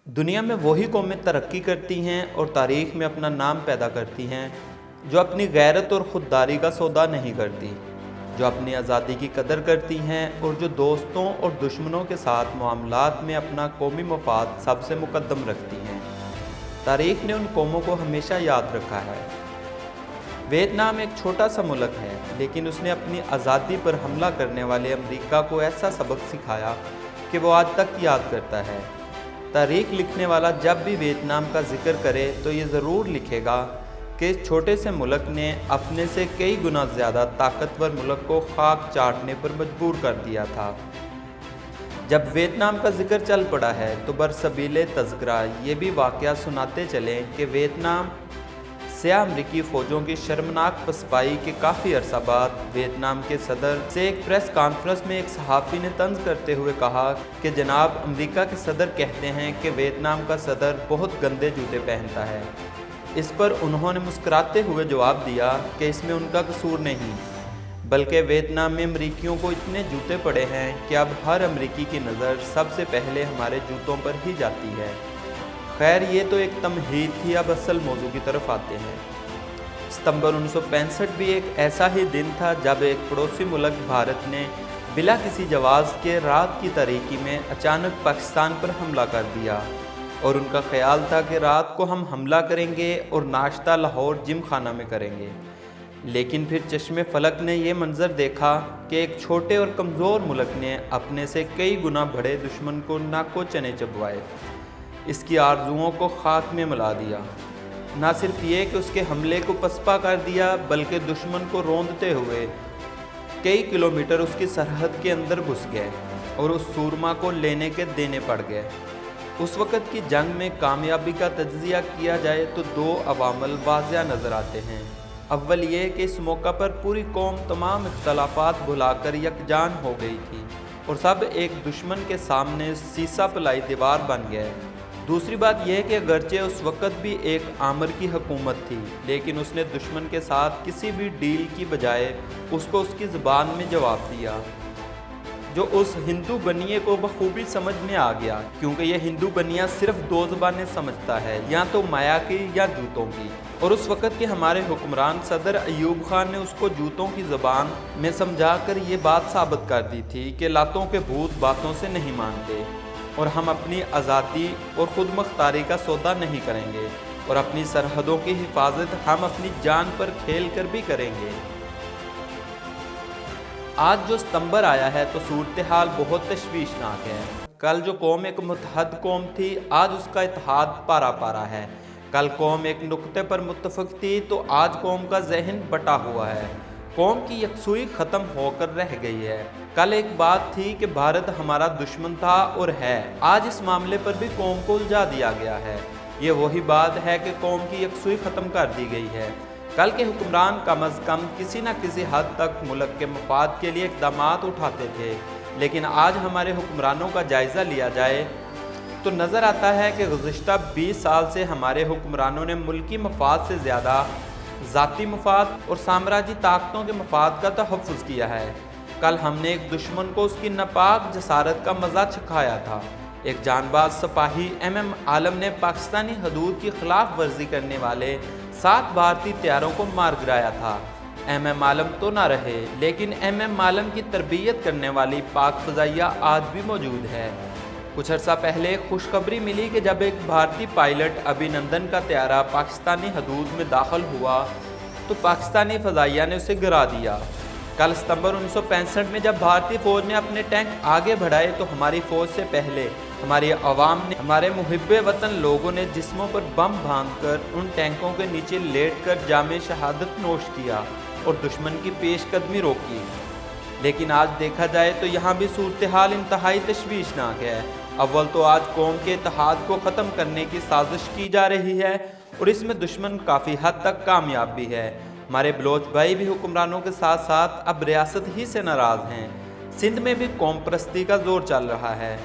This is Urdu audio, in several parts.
دنیا میں وہی قومیں ترقی کرتی ہیں اور تاریخ میں اپنا نام پیدا کرتی ہیں جو اپنی غیرت اور خودداری کا سودا نہیں کرتی، جو اپنی آزادی کی قدر کرتی ہیں اور جو دوستوں اور دشمنوں کے ساتھ معاملات میں اپنا قومی مفاد سب سے مقدم رکھتی ہیں۔ تاریخ نے ان قوموں کو ہمیشہ یاد رکھا ہے۔ ویتنام ایک چھوٹا سا ملک ہے، لیکن اس نے اپنی آزادی پر حملہ کرنے والے امریکہ کو ایسا سبق سکھایا کہ وہ آج تک یاد کرتا ہے۔ تاریخ لکھنے والا جب بھی ویتنام کا ذکر کرے تو یہ ضرور لکھے گا کہ اس چھوٹے سے ملک نے اپنے سے کئی گنا زیادہ طاقتور ملک کو خاک چاٹنے پر مجبور کر دیا تھا۔ جب ویتنام کا ذکر چل پڑا ہے تو برسبیل تذکرہ یہ بھی واقعہ سناتے چلیں کہ ویتنام سیاہ امریکی فوجوں کی شرمناک پسپائی کے کافی عرصہ بعد ویتنام کے صدر سے ایک پریس کانفرنس میں ایک صحافی نے طنز کرتے ہوئے کہا کہ جناب، امریکہ کے صدر کہتے ہیں کہ ویتنام کا صدر بہت گندے جوتے پہنتا ہے۔ اس پر انہوں نے مسکراتے ہوئے جواب دیا کہ اس میں ان کا قصور نہیں، بلکہ ویتنام میں امریکیوں کو اتنے جوتے پڑے ہیں کہ اب ہر امریکی کی نظر سب سے پہلے ہمارے جوتوں پر ہی جاتی ہے۔ خیر، یہ تو ایک تمہید تھی، اب اصل موضوع کی طرف آتے ہیں۔ ستمبر 1965 بھی ایک ایسا ہی دن تھا جب ایک پڑوسی ملک بھارت نے بلا کسی جواز کے رات کی تاریکی میں اچانک پاکستان پر حملہ کر دیا، اور ان کا خیال تھا کہ رات کو ہم حملہ کریں گے اور ناشتہ لاہور جم خانہ میں کریں گے۔ لیکن پھر چشم فلک نے یہ منظر دیکھا کہ ایک چھوٹے اور کمزور ملک نے اپنے سے کئی گنا بڑے دشمن کو ناکو چنے چبوائے، اس کی آرزوؤں کو خاک میں ملا دیا۔ نہ صرف یہ کہ اس کے حملے کو پسپا کر دیا، بلکہ دشمن کو روندتے ہوئے کئی کلومیٹر اس کی سرحد کے اندر گھس گئے اور اس سورما کو لینے کے دینے پڑ گئے۔ اس وقت کی جنگ میں کامیابی کا تجزیہ کیا جائے تو دو عوامل واضح نظر آتے ہیں۔ اول یہ کہ اس موقع پر پوری قوم تمام اختلافات بھلا کر یکجان ہو گئی تھی اور سب ایک دشمن کے سامنے سیسا پلائی دیوار بن گئے۔ دوسری بات یہ کہ اگرچہ اس وقت بھی ایک آمر کی حکومت تھی، لیکن اس نے دشمن کے ساتھ کسی بھی ڈیل کی بجائے اس کو اس کی زبان میں جواب دیا، جو اس ہندو بنیے کو بخوبی سمجھ میں آ گیا، کیونکہ یہ ہندو بنیا صرف دو زبانیں سمجھتا ہے، یا تو مایا کی یا جوتوں کی، اور اس وقت کے ہمارے حکمران صدر ایوب خان نے اس کو جوتوں کی زبان میں سمجھا کر یہ بات ثابت کر دی تھی کہ لاتوں کے بھوت باتوں سے نہیں مانتے، اور ہم اپنی آزادی اور خود مختاری کا سودا نہیں کریں گے، اور اپنی سرحدوں کی حفاظت ہم اپنی جان پر کھیل کر بھی کریں گے۔ آج جو ستمبر آیا ہے تو صورتحال بہت تشویشناک ہے۔ کل جو قوم ایک متحد قوم تھی، آج اس کا اتحاد پارا پارا ہے۔ کل قوم ایک نقطے پر متفق تھی تو آج قوم کا ذہن بٹا ہوا ہے۔ قوم کی یکسوئی ختم ہو کر رہ گئی ہے۔ کل ایک بات تھی کہ بھارت ہمارا دشمن تھا اور ہے، آج اس معاملے پر بھی قوم کو الجھا دیا گیا ہے۔ یہ وہی بات ہے کہ قوم کی یکسوئی ختم کر دی گئی ہے۔ کل کے حکمران کم از کم کسی نہ کسی حد تک ملک کے مفاد کے لیے اقدامات اٹھاتے تھے، لیکن آج ہمارے حکمرانوں کا جائزہ لیا جائے تو نظر آتا ہے کہ گزشتہ 20 سال سے ہمارے حکمرانوں نے ملکی مفاد سے زیادہ ذاتی مفاد اور سامراجی طاقتوں کے مفاد کا تحفظ کیا ہے۔ کل ہم نے ایک دشمن کو اس کی ناپاک جسارت کا مزہ چکھایا تھا۔ ایک جان باز سپاہی ایم عالم نے پاکستانی حدود کی خلاف ورزی کرنے والے 7 بھارتی طیاروں کو مار گرایا تھا۔ ایم عالم تو نہ رہے، لیکن ایم عالم کی تربیت کرنے والی پاک فضائیہ آج بھی موجود ہے۔ کچھ عرصہ پہلے خوشخبری ملی کہ جب ایک بھارتی پائلٹ ابھینندن کا طیارہ پاکستانی حدود میں داخل ہوا تو پاکستانی فضائیہ نے اسے گرا دیا۔ کل ستمبر 1965 میں جب بھارتی فوج نے اپنے ٹینک آگے بڑھائے تو ہماری فوج سے پہلے ہماری عوام نے، ہمارے محب وطن لوگوں نے جسموں پر بم باندھ کر ان ٹینکوں کے نیچے لیٹ کر جام شہادت نوش کیا اور دشمن کی پیش قدمی روکی۔ لیکن آج دیکھا جائے تو یہاں بھی صورتحال انتہائی تشویشناک ہے۔ اول تو آج قوم کے اتحاد کو ختم کرنے کی سازش کی جا رہی ہے اور اس میں دشمن کافی حد تک کامیاب بھی ہے۔ ہمارے بلوچ بھائی بھی حکمرانوں کے ساتھ ساتھ اب ریاست ہی سے ناراض ہیں۔ سندھ میں بھی قوم پرستی کا زور چل رہا ہے۔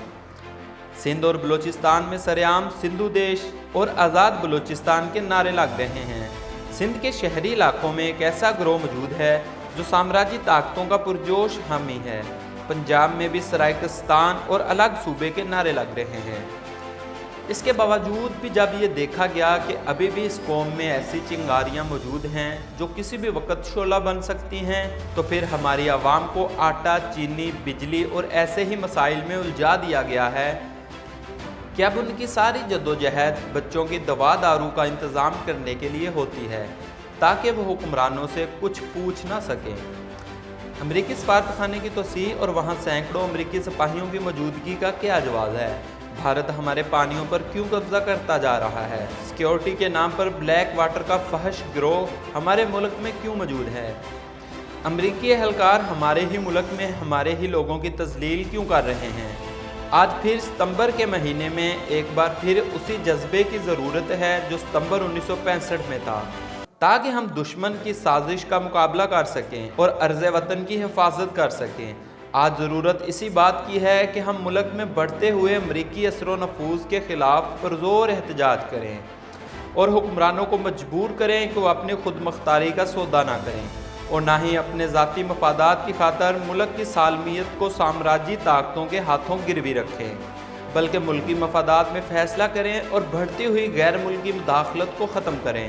سندھ اور بلوچستان میں سرعام سندھو دیش اور آزاد بلوچستان کے نعرے لگ رہے ہیں۔ سندھ کے شہری علاقوں میں ایک ایسا گروہ موجود ہے جو سامراجی طاقتوں کا پرجوش حامی ہے۔ پنجاب میں بھی سرائکستان اور الگ صوبے کے نعرے لگ رہے ہیں۔ اس کے باوجود بھی جب یہ دیکھا گیا کہ ابھی بھی اس قوم میں ایسی چنگاریاں موجود ہیں جو کسی بھی وقت شعلہ بن سکتی ہیں، تو پھر ہماری عوام کو آٹا، چینی، بجلی اور ایسے ہی مسائل میں الجھا دیا گیا ہے کہ اب ان کی ساری جدوجہد بچوں کی دوا دارو کا انتظام کرنے کے لیے ہوتی ہے تاکہ وہ حکمرانوں سے کچھ پوچھ نہ سکیں۔ امریکی سفارت خانے کی توسیع اور وہاں سینکڑوں امریکی سپاہیوں کی موجودگی کا کیا جواز ہے؟ بھارت ہمارے پانیوں پر کیوں قبضہ کرتا جا رہا ہے؟ سیکیورٹی کے نام پر بلیک واٹر کا فحش گروہ ہمارے ملک میں کیوں موجود ہے؟ امریکی اہلکار ہمارے ہی ملک میں ہمارے ہی لوگوں کی تذلیل کیوں کر رہے ہیں؟ آج پھر ستمبر کے مہینے میں ایک بار پھر اسی جذبے کی ضرورت ہے جو ستمبر 1965 میں تھا، تاکہ ہم دشمن کی سازش کا مقابلہ کر سکیں اور ارض وطن کی حفاظت کر سکیں۔ آج ضرورت اسی بات کی ہے کہ ہم ملک میں بڑھتے ہوئے امریکی اثر و نفوذ کے خلاف پرزور احتجاج کریں اور حکمرانوں کو مجبور کریں کہ وہ اپنی خود مختاری کا سودا نہ کریں اور نہ ہی اپنے ذاتی مفادات کی خاطر ملک کی سالمیت کو سامراجی طاقتوں کے ہاتھوں گروی رکھیں، بلکہ ملکی مفادات میں فیصلہ کریں اور بڑھتی ہوئی غیر ملکی مداخلت کو ختم کریں۔